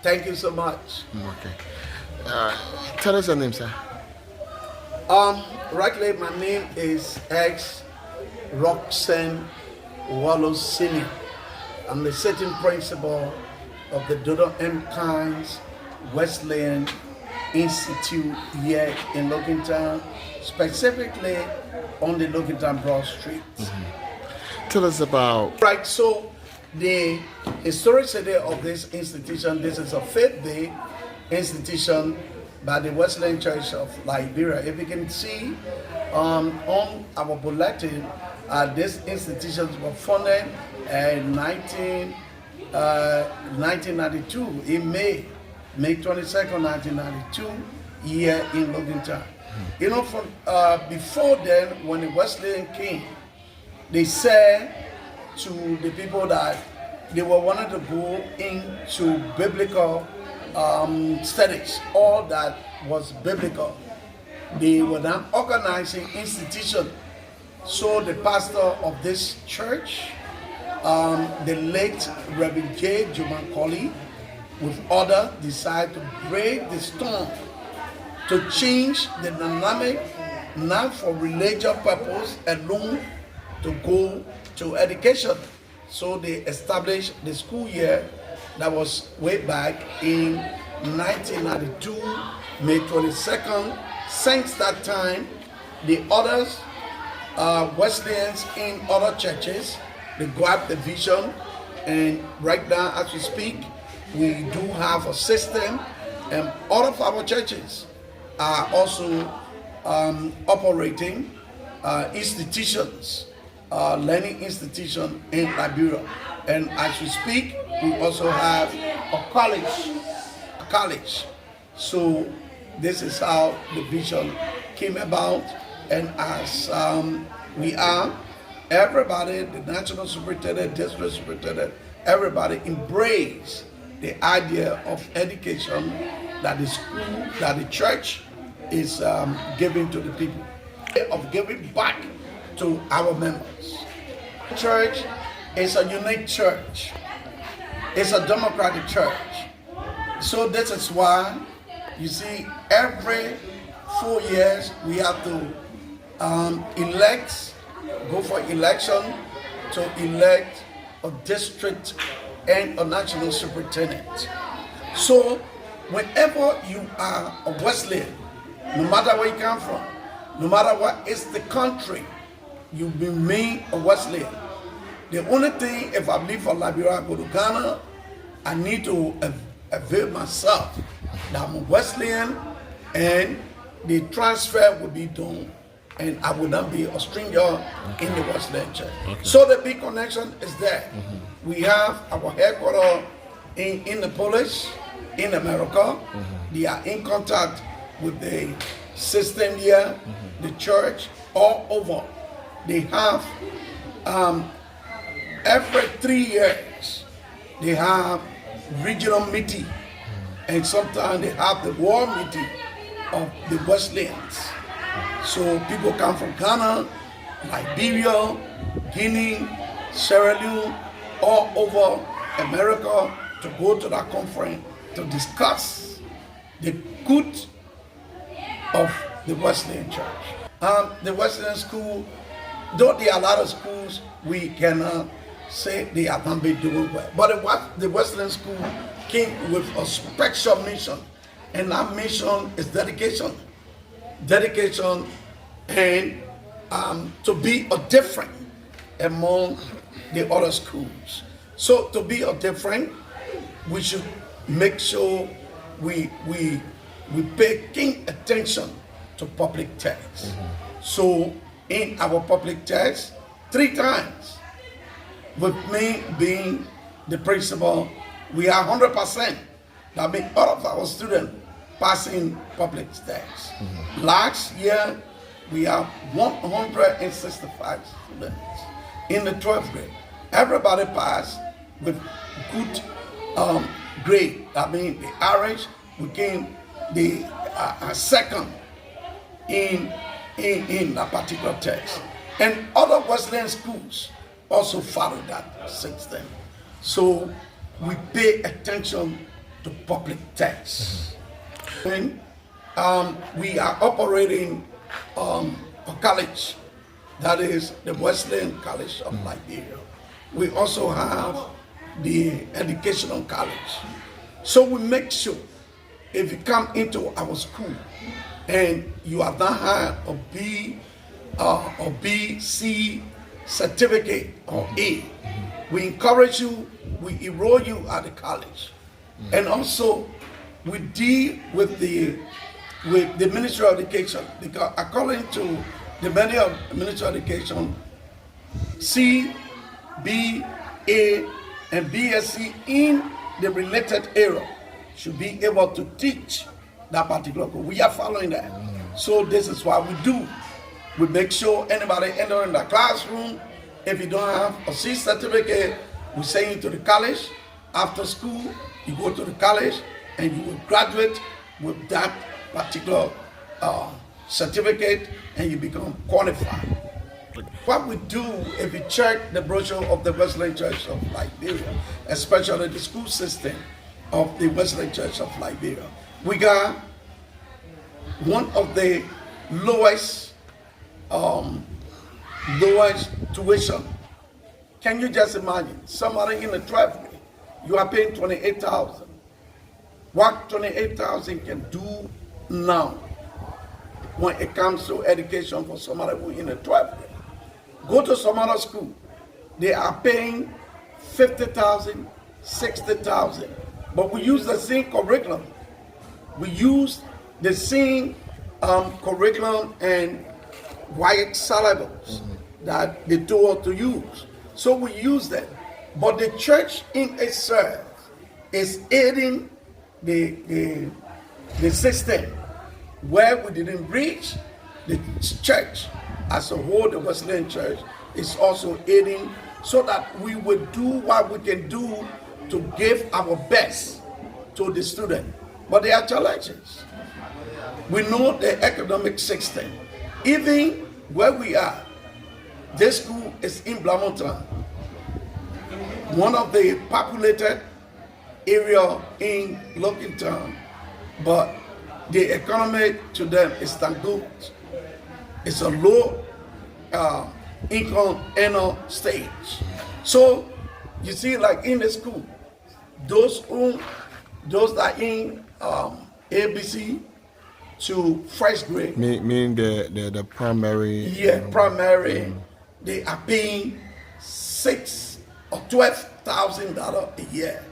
Thank you so much. Okay. Tell us your name, sir. Rightly, my name is X Roxanne Wallace Senior. I'm the sitting principal of the Dodo M. Kynes Wesleyan Institute here in Logantown, specifically on the Logantown Broad Street. Tell us about. Right, so the historicity of this institution, this is a faith-based institution by the Wesleyan Church of Liberia. If you can see on our bulletin, these institutions were founded in 1992, in May 22nd, 1992, here in Logantown. You know, from before then, when the Wesleyan came, they said to the people that they were wanting to go into biblical studies, all that was biblical. They were now organizing institution. So the pastor of this church, the late Reverend J. Juman Colley, with others, decided to break the stone to change the dynamic, not for religious purpose alone, to go to education. So they established the school year that was way back in 1992, May 22nd. Since that time, the others, Wesleyans in other churches, they grabbed the vision, and right now as we speak, we do have a system, and all of our churches are also operating institutions, learning institution in Liberia. And as we speak, we also have a college. So this is how the vision came about. And as we are, everybody, the national superintendent, district superintendent, everybody embrace the idea of education that the school, that the church is giving to the people, of giving back to our members. Church is a unique church. It's a democratic church. So this is why you see every 4 years we have to go for election to elect a district and a national superintendent. So whenever you are a Wesleyan, no matter where you come from, no matter what is the country, you remain a Wesleyan. The only thing, if I leave for Liberia, I go to Ghana, I need to avail myself that I'm a Wesleyan, and the transfer will be done, and I will not be a stranger in the Wesleyan church. So the big connection is there. We have our headquarters in the Polish, in America. They are in contact with the system here, the church, all over. They have every 3 years they have regional meeting, and sometimes they have the world meeting of the Wesleyans. So people come from Ghana, Liberia, Guinea, Sierra Leone, all over America to go to that conference to discuss the good of the Wesleyan church. The Wesleyan school, though there are a lot of schools, we cannot say they have not been doing well. But the Wesleyan school came with a special mission, and that mission is dedication. Dedication and to be a different among the other schools. So to be a different, we should make sure we pay keen attention to public text. So in our public text, 3 times, with me being the principal, we are 100%. That means all of our students passing public text. Last year, we have 165 students in the 12th grade. Everybody passed with good grade. I mean, the average became the second in that particular text. And other Wesleyan schools also follow that since then. So we pay attention to public tests. And we are operating a college, that is the Wesleyan College of Liberia. We also have the educational college. So we make sure if you come into our school and you have not had a B, C certificate or A, we encourage you, we enroll you at the college. And also we deal with the Ministry of Education, because according to the Ministry of Education, C, B, A, and BSc in the related area should be able to teach that particular course. We are following that. So this is what we do. We make sure anybody entering the classroom, if you don't have a C certificate, we send you to the college. After school, you go to the college and you will graduate with that particular certificate and you become qualified. What we do, if you check the brochure of the Wesleyan Church of Liberia, especially the school system of the Wesleyan Church of Liberia, we got one of the lowest tuition. Can you just imagine somebody in the 12th grade, you are paying 28,000. What 28,000 can do now when it comes to education for somebody who in the 12th grade? Go to some other school, they are paying 50,000, 60,000, but we use the same curriculum. We use the same curriculum and white syllables that they told us to use. So we use that. But the church in itself is aiding the system where we didn't reach. The church as a whole, the Wesleyan Church, is also aiding so that we will do what we can do to give our best to the student. But there are challenges. We know the economic system. Even where we are, this school is in Blamonton, one of the populated area in Lockington, but the economy to them is not good. It's a low income earner stage. So you see, like in the school, those that in ABC to first grade, meaning the primary. Primary, they are paying $6,000 or $12,000 a year.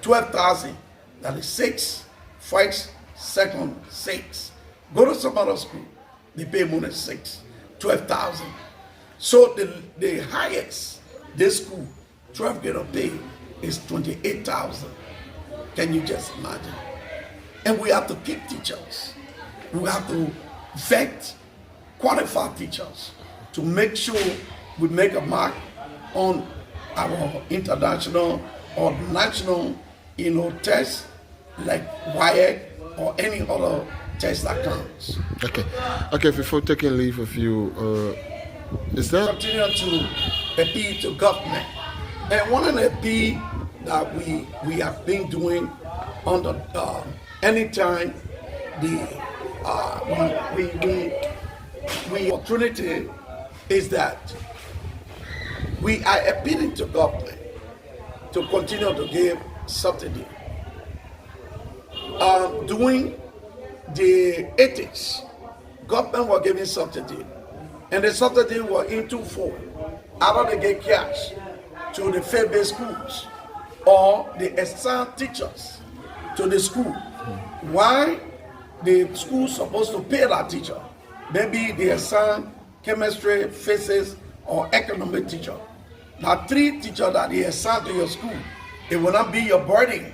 12,000. That is 6, first, second, 6. Go to some other school, they pay more than 6, 12,000. So the highest this school 12 grade of pay is 28,000. Can you just imagine? And we have to keep teachers. We have to vet qualified teachers to make sure we make a mark on our international or national, tests like WIAC or any other test that comes. Okay. Before taking leave of you, is that continue to appeal to government? And one of the appeal that we have been doing on the anytime the opportunity is that we are appealing to government to continue to give subsidy. During the 80s, government were giving subsidy, and the subsidy were in twofold. Either they get cash to the faith-based schools, or they assign teachers to the school. Why the school supposed to pay that teacher? Maybe they assign chemistry, physics, or economic teacher. Now 3 teachers that they assign to your school, it will not be your burden.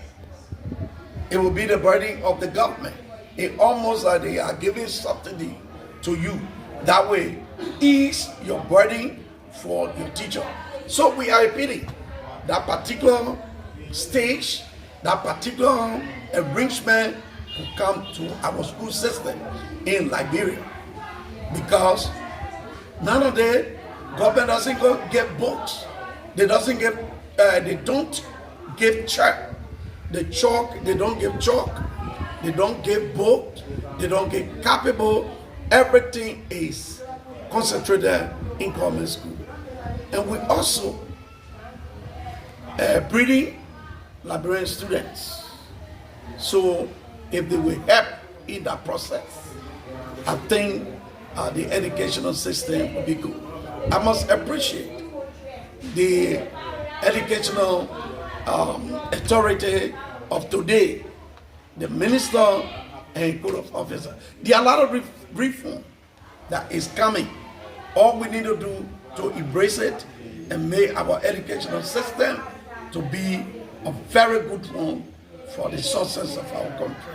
It will be the burden of the government. It almost like they are giving subsidy to you. That way, ease your burden for your teacher. So we are appealing that particular stage, that particular arrangement to come to our school system in Liberia. Because nowadays, government doesn't go get books. They don't give check the chalk, they don't give chalk, they don't give book, they don't give capable. Everything is concentrated in government school. And we also breeding librarian students. So if they will help in that process, I think the educational system will be good. I must appreciate the educational authority of today, the minister and code of officer. There are a lot of reform that is coming. All we need to do to embrace it and make our educational system to be a very good one for the success of our country.